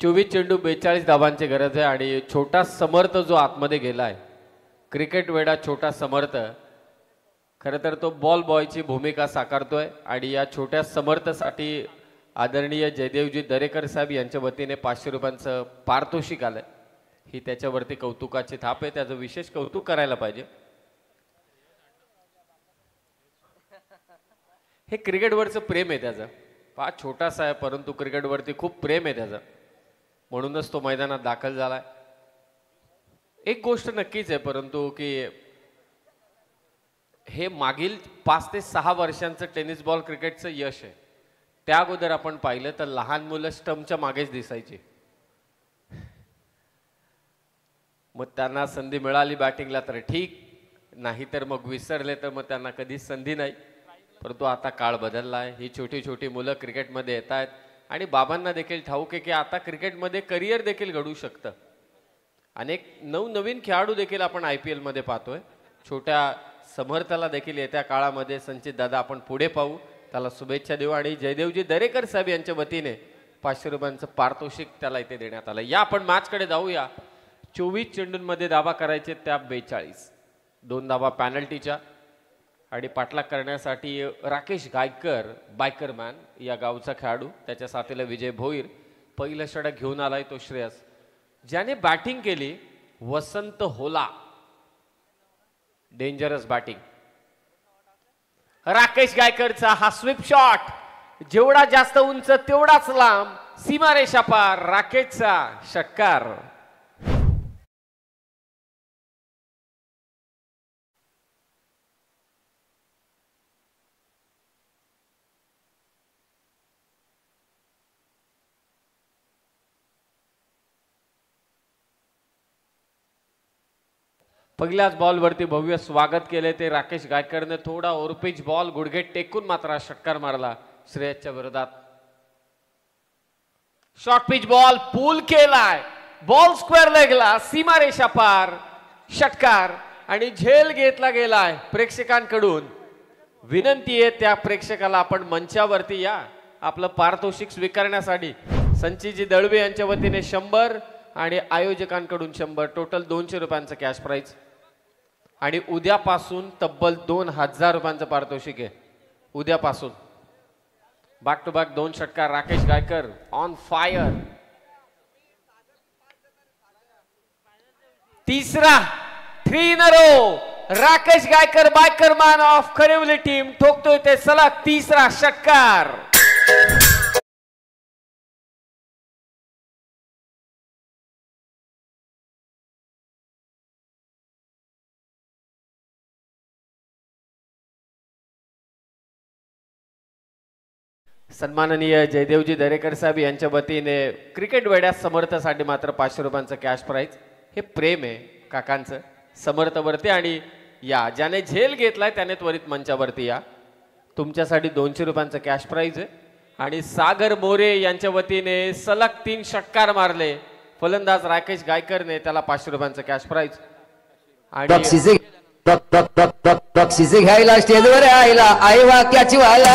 24 चेंडू 42 धावांची गरज आहे आणि छोटा समर्थ जो आतमध्ये गेलाय क्रिकेट वेडा छोटा समर्थ खरं तर तो बॉल बॉयची भूमिका साकारतोय आणि या छोट्या समर्थसाठी आदरणीय जयदेवजी दरेकर साहेब यांच्या वतीने 500 रुपयांचं पारितोषिक आलंय। ही त्याच्यावरती कौतुकाची थाप आहे, त्याचं विशेष कौतुक करायला पाहिजे। हे क्रिकेटवरचं प्रेम आहे त्याचं, फार छोटासा आहे परंतु क्रिकेटवरती खूप प्रेम आहे त्याचं, म्हणूनच तो मैदानात दाखल झालाय। एक गोष्ट नक्कीच आहे परंतु की हे मागील 5 ते 6 वर्षांचं टेनिस बॉल क्रिकेटचं यश आहे। त्या अगोदर आपण पाहिलं तर लहान मुलं स्टंपच्या मागेच दिसायची, मग त्यांना संधी मिळाली बॅटिंगला तर ठीक, नाही तर मग विसरले तर मग त्यांना कधीच संधी नाही। परंतु आता काळ बदलला आहे, ही छोटी छोटी मुलं क्रिकेटमध्ये येत आहेत आणि बाबांना देखील ठाऊक आहे की आता क्रिकेटमध्ये करिअर देखील घडू शकतं। अनेक नवनवीन खेळाडू देखील आपण IPL मध्ये पाहतोय। छोट्या समर्थाला देखील येत्या काळामध्ये संचित दादा आपण पुढे पाहू, त्याला शुभेच्छा देऊ आणि जयदेवजी दरेकर साहेब यांच्या वतीने 500 रुपयांचं पारितोषिक त्याला इथे देण्यात आलं। या आपण मॅचकडे जाऊया। 24 चेंडूंमध्ये धावा करायचे त्या 42, 2 धावा पेनल्टीच्या आणि पाठलाग करण्यासाठी राकेश गायकर बायकरमॅन या गावचा खेळाडू, त्याच्या साथीला विजय भोईर, पहिलं षटक घेऊन आलाय तो श्रेयस। ज्याने बॅटिंग केली वसंत होला, डेंजरस बॅटिंग। राकेश गायकरचा हा स्वीप शॉट जेवढा जास्त उंच तेवढाच लांब, सीमारेषा पार, राकेशचा षटकार। पहिल्याच बॉलवरती भव्य स्वागत केले ते राकेश गायकरने, थोडा ओरपिच बॉल गुडघे टेकून मात्र षटकार मारला श्रेयसच्या विरोधात। शॉर्ट पिच बॉल पूल केलाय, बॉल स्क्वेअर लेगला, सीमारेषा पार, षटकार आणि झेल घेतला गेलाय प्रेक्षकांकडून। विनंती आहे त्या प्रेक्षकाला आपण मंचावरती या आपलं पारितोषिक स्वीकारण्यासाठी। संचितजी दळवे यांच्या वतीने 100 आणि आयोजकांकडून 100, टोटल 200 रुपयांचं कॅश प्राइज आणि उद्यापासून तब्बल 2000 रुपयांचं पारितोषिक आहे। उद्यापासून बॅक टू बॅक 2 षटकार, राकेश गायकर ऑन फायर। तिसरा 3 in a row, Rakesh Gaikar बायकरमॅन ऑफ खरिवली टीम ठोकतोय ते सलग तिसरा षटकार। सन्माननीय जयदेवजी दरेकर साहेब यांच्या वतीने क्रिकेट वेड्या समर्थासाठी मात्र 500 रुपयांचं कॅश प्राइज। हे प्रेम आहे काकांचं समर्थवरती आणि या ज्याने झेल घेतलाय त्याने त्वरित मंचावरती या, तुमच्यासाठी 200 रुपयांचं कॅश प्राइज आहे। आणि सागर मोरे यांच्या वतीने सलग 3 षटकार मारले फलंदाज राकेश गायकरने, त्याला 500 रुपयांचं कॅश प्राइज। आणि बक्षिसे घ्यायला स्टेजवर आयला आई वाक्याची वाला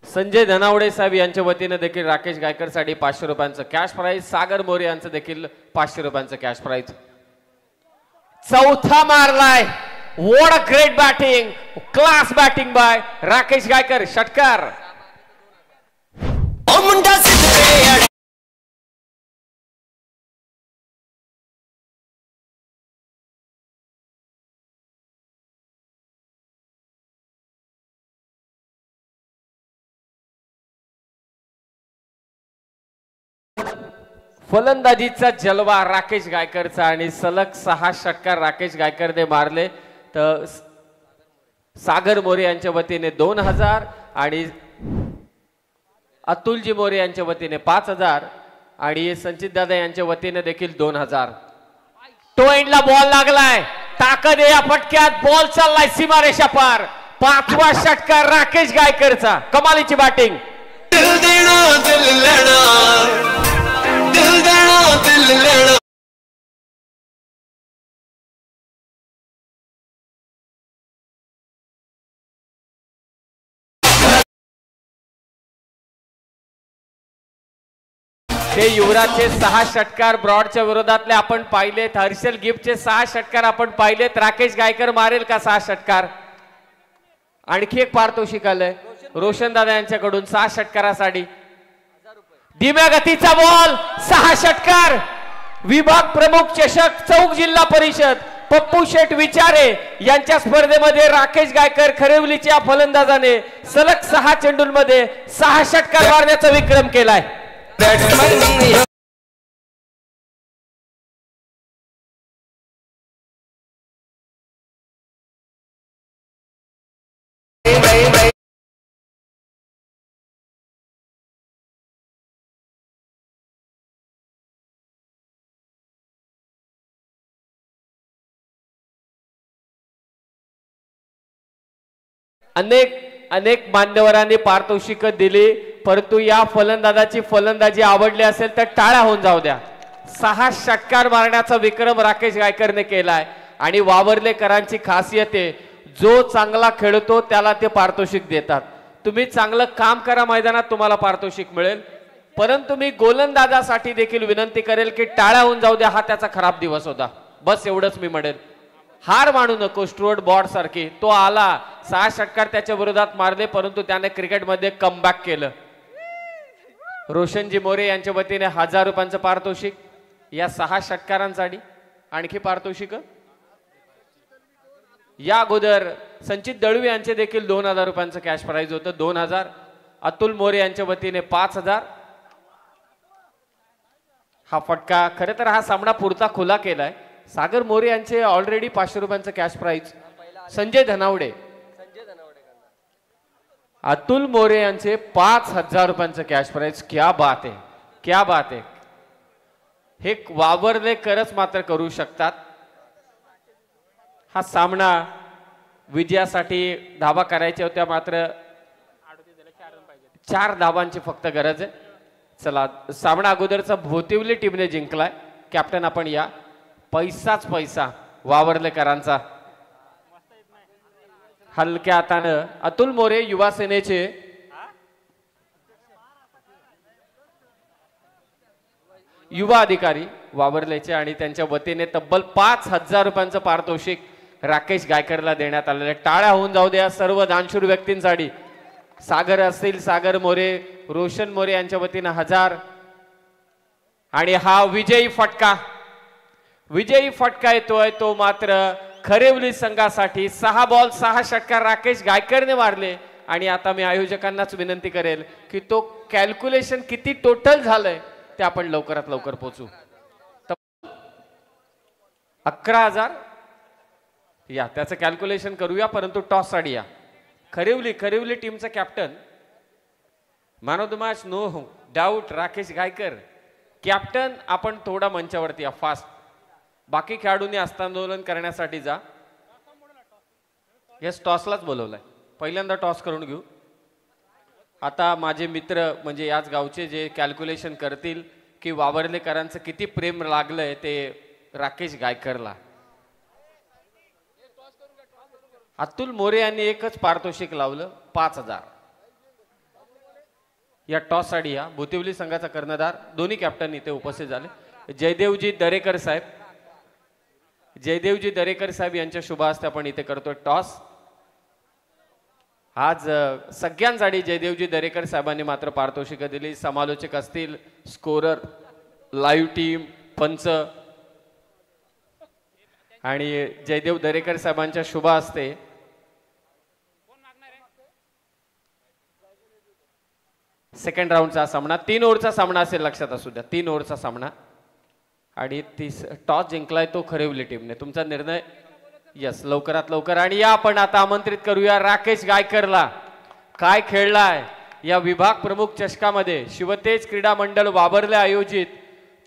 संजय धनावडे साहेब यांच्या वतीने देखील राकेश गायकर साठी 500 रुपयांचं कॅश प्राइज, सागर मोरे यांचं देखील 500 रुपयांचं कॅश प्राइज। चौथा मारलाय, what a great batting, class batting by Rakesh Gaikar, षटकार। फलंदाजीचा जलवा राकेश गायकरचा आणि सलग 6 षटकार राकेश गायकरने मारले। तर सागर मोरे यांच्या वतीने 2000 आणि अतुलजी मोरे यांच्या वतीने 5000 आणि संचित दादा यांच्या वतीने देखील 2000। तो एंडला बॉल लागलाय, ताकद आहे या फटक्यात, बॉल चाललाय सीमारेषा पार, 5वा षटकार राकेश गायकरचा, कमालीची बॅटिंग। दिल देना दिल लेना ते युवराजचे 6 षटकार ब्रॉडच्या विरोधातले आपण पाहिलेत. हर्षल गिफ्टचे 6 षटकार आपण पाहिलेत. राकेश गायकर मारेल का 6 षटकार? आणखी एक पारितोषिक आलंय रोशन दादा यांच्याकडून 6 षटकारासाठी. धीम्या गतीचा बॉल 6 षटकार. विभाग प्रमुख चषक चौक जिल्हा परिषद पप्पू शेठ विचारे यांच्या स्पर्धेमध्ये राकेश गायकर खरेवलीच्या फलंदाजाने सलग 6 चेंडूंमध्ये 6 षटकार मारण्याचा विक्रम केलाय. अनेक मान्यवरांनी पारितोषिक दिली, परंतु या फलंदाजाची फलंदाजी आवडली असेल तर टाळ्या होऊन जाऊ द्या. 6 षटकार मारण्याचा विक्रम राकेश गायकरने केलाय आणि वावरलेकरांची खासियत आहे, जो चांगला खेळतो त्याला ते पारितोषिक देतात. तुम्ही चांगलं काम करा मैदानात, तुम्हाला पारितोषिक मिळेल. परंतु मी गोलंदाजासाठी देखील विनंती करेल की टाळ्या होऊन जाऊ द्या. हा त्याचा खराब दिवस होता, बस एवढंच मी म्हणेल. हार मानू नको. स्टुअर्ट बॉर्ड सारखी तो आला, 6 षटकार त्याच्या विरोधात मारले, परंतु त्याने क्रिकेटमध्ये कमबॅक केलं. रोशनजी मोरे यांच्या वतीने 1000 रुपयांचं पारितोषिक या 6 षटकारांसाठी. आणखी पारितोषिक या अगोदर संचित दळवी यांचे देखील 2000 रुपयांचं कॅश प्राइज होतं. 2000. अतुल मोरे यांच्या वतीने 5000. हा फटका खरं तर हा सामना पुरता खुला केलाय. सागर मोरे यांचे ऑलरेडी 500 रुपयांचं कॅश प्राइज. संजय धनावडे, अतुल मोरे यांचे 5000 रुपयांचं कॅश प्राइज. क्या बात आहे, क्या बात आहे. हे वावरले करच मात्र करू शकतात. हा सामना विजयासाठी धावा करायच्या होत्या, मात्र 4 धावांची फक्त गरज आहे. चला, सामना अगोदरचा भोतिवली टीमने जिंकलाय. कॅप्टन आपण या. पैसाच पैसा वावरलेकरांचा. हलक्या हातानं अतुल मोरे युवा सेनेचे युवा अधिकारी वावरलेचे आणि त्यांच्या वतीने तब्बल 5000 रुपयांचं पारितोषिक राकेश गायकरला देण्यात आलेले. टाळ्या होऊन जाऊ द्या सर्व दानशूर व्यक्तींसाठी. सागर असतील, सागर मोरे, रोशन मोरे यांच्या वतीने 1000. आणि हा विजयी फटका, विजयी फटका येतोय तो मात्र खरेवली संघासाठी. 6 बॉल 6 षटकार राकेश गायकरने मारले. आणि आता मी आयोजकांनाच विनंती करेल की तो कॅल्क्युलेशन किती टोटल झालंय ते आपण लवकरात लवकर पोहोचू. 11000 या त्याचं कॅल्क्युलेशन करूया, परंतु टॉस साठी या. खरेवली टीमचा captain, man of the match no doubt Rakesh Gaikar. Captain आपण थोडा मंचावरती या फास्ट. बाकी खेळाडूंनी हस्तांदोलन करण्यासाठी जा. यस, टॉसलाच बोलवलंय. पहिल्यांदा टॉस करून घेऊ. आता माझे मित्र म्हणजे याच गावचे जे कॅल्क्युलेशन करतील की वावरलेकरांचं किती प्रेम लागलंय ते राकेश गायकरला. अतुल मोरे यांनी एकच पारितोषिक लावलं 5000. या टॉस साठी या. भोतिवली संघाचा कर्णधार दोन्ही कॅप्टन इथे उपस्थित झाले. जयदेवजी दरेकर साहेब, जयदेवजी दरेकर साहेब यांच्या शुभ हस्ते आपण इथे करतोय टॉस. आज सगळ्यांसाठी जयदेवजी दरेकर साहेबांनी मात्र पारितोषिकं दिली. समालोचक असतील, स्कोरर, लाईव्ह टीम, पंच आणि जयदेव दरेकर साहेबांच्या शुभ हस्ते सेकंड राऊंडचा सामना 3 ओव्हरचा सामना असेल, लक्षात असू द्या. 3 ओव्हरचा सामना आणि टॉस जिंकलाय तो खरेवली टीमने. तुमचा निर्णय यस लवकरात लवकर. आणि या आपण आता आमंत्रित करूया राकेश गायकरला. काय खेळलाय या विभाग प्रमुख चषकामध्ये. शिवतेज क्रीडा मंडळ वाबर्ले आयोजित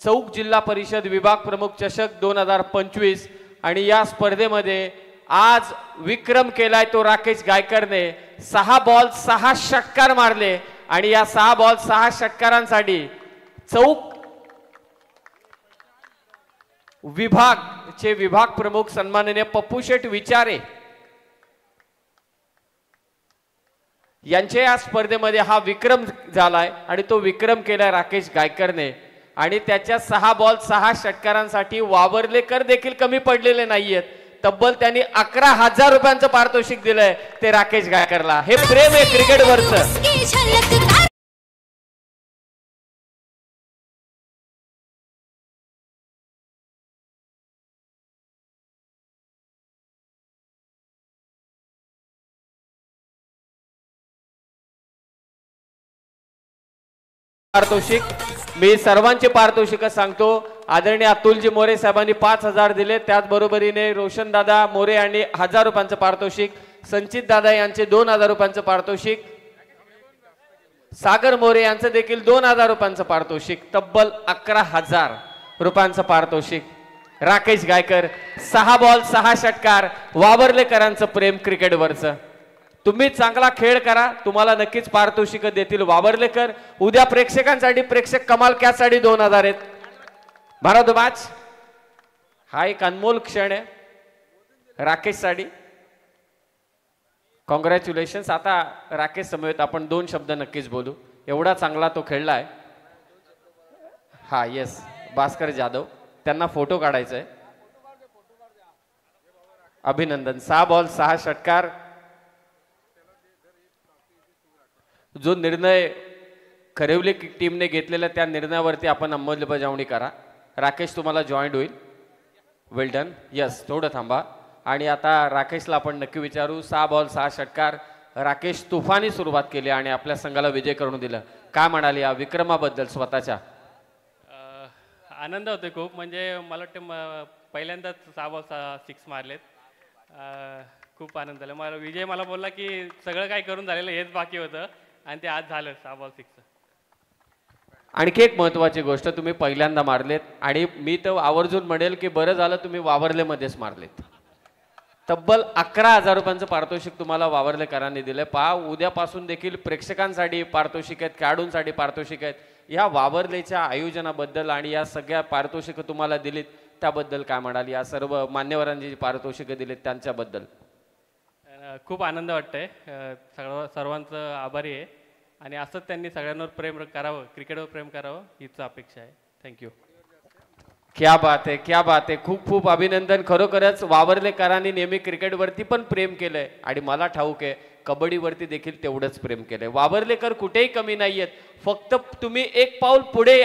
चौक जिल्हा परिषद विभाग प्रमुख चषक 2025. आणि या स्पर्धेमध्ये आज विक्रम केलाय तो राकेश गायकरने. 6 बॉल 6 षटकार मारले आणि या 6 बॉल 6 षटकारांसाठी चौक विभागचे विभाग प्रमुख सन्माननीय पप्पू शेठ विचारे यांच्या या स्पर्धेमध्ये हा विक्रम झालाय आणि तो विक्रम केलाय राकेश गायकरने. आणि त्याच्या 6 बॉल 6 षटकारांसाठी वावरलेकर देखील कमी पडलेले नाहीयेत. तब्बल त्यांनी 11,000 रुपयांचं पारितोषिक दिलंय ते राकेश गायकरला. हे प्रेम आहे क्रिकेटवरचं. पारितोषिक मी सर्वांचे पारितोषिक सांगतो. आदरणीय अतुलजी मोरे साहेबांनी 5,000 दिले. त्याचबरोबरीने रोशन दादा मोरे यांनी 1,000 रुपयांचं पारितोषिक. संचित दादा यांचे 2,000 रुपयांचं पारितोषिक. सागर मोरे यांचं देखील 2,000 रुपयांचं पारितोषिक. तब्बल 11,000 रुपयांचं पारितोषिक. राकेश गायकर 6 बॉल 6 षटकार. वावरलेकरांचं प्रेम क्रिकेटवरचं. तुम्ही चांगला खेळ करा, तुम्हाला नक्कीच पारितोषिक देतील वावरलेकर. उद्या प्रेक्षकांसाठी प्रेक्षक कमाल कॅचसाठी 2,000 आहेत. भारत मॅच हा एक अनमोल क्षण आहे राकेश साठी. कॉंग्रॅच्युलेशन्स. आता राकेश समवेत आपण 2 शब्द नक्कीच बोलू. एवढा चांगला तो खेळलाय. हा येस भास्कर जाधव त्यांना फोटो काढायचा आहे. अभिनंदन. 6 बॉल 6 षटकार. जो निर्णय खरेवली टीमने घेतलेला त्या निर्णयावरती आपण अंमलबजावणी करा. राकेश तुम्हाला जॉईंट होईल. वेल डन. यस थोडं थांबा. आणि आता राकेशला आपण नक्की विचारू. 6 बॉल 6 षटकार. राकेश तुफानी सुरुवात केली आणि आपल्या संघाला विजय करून दिला. काय म्हणाले या विक्रमाबद्दल स्वतःच्या? आनंद होतोय खूप. म्हणजे मला वाटतं पहिल्यांदाच 6 बॉल 6 मारलेत. खूप आनंद झाला मला. विजय मला बोलला की सगळं काय करून झालेलं हेच बाकी होतं आणि ते आज झालं 6 बॉल 6. आणखी एक महत्वाची गोष्ट, तुम्ही पहिल्यांदा मारलेत आणि मी तर आवर्जून म्हणेल की बरं झालं तुम्ही वावरलेमध्येच मारलेत. तब्बल 11,000 रुपयांचं पारितोषिक तुम्हाला वावरलेकरांनी दिलंय. पहा उद्यापासून देखील प्रेक्षकांसाठी पारितोषिक आहेत, खेळाडूंसाठी पारितोषिक आहेत. या वावरलेच्या आयोजनाबद्दल आणि या सगळ्या पारितोषिक तुम्हाला दिलीत त्याबद्दल काय म्हणाल? या सर्व मान्यवरांनी जी पारितोषिकं दिलीत त्यांच्याबद्दल? खूप आनंद वाटतंय. सर्वांचं आभारी आहे आणि असंच त्यांनी सगळ्यांवर प्रेम करावं, क्रिकेटवर प्रेम करावं हीच अपेक्षा आहे. थँक्यू. क्या बात आहे, क्या बात आहे. खूप खूप अभिनंदन. खरोखरच वावरलेकरांनी नेहमी क्रिकेटवरती पण प्रेम केलंय आणि मला ठाऊक आहे कबड्डीवरती देखील तेवढंच प्रेम केलंय. वावरलेकर कुठेही कमी नाहीयेत. फक्त तुम्ही एक पाऊल पुढे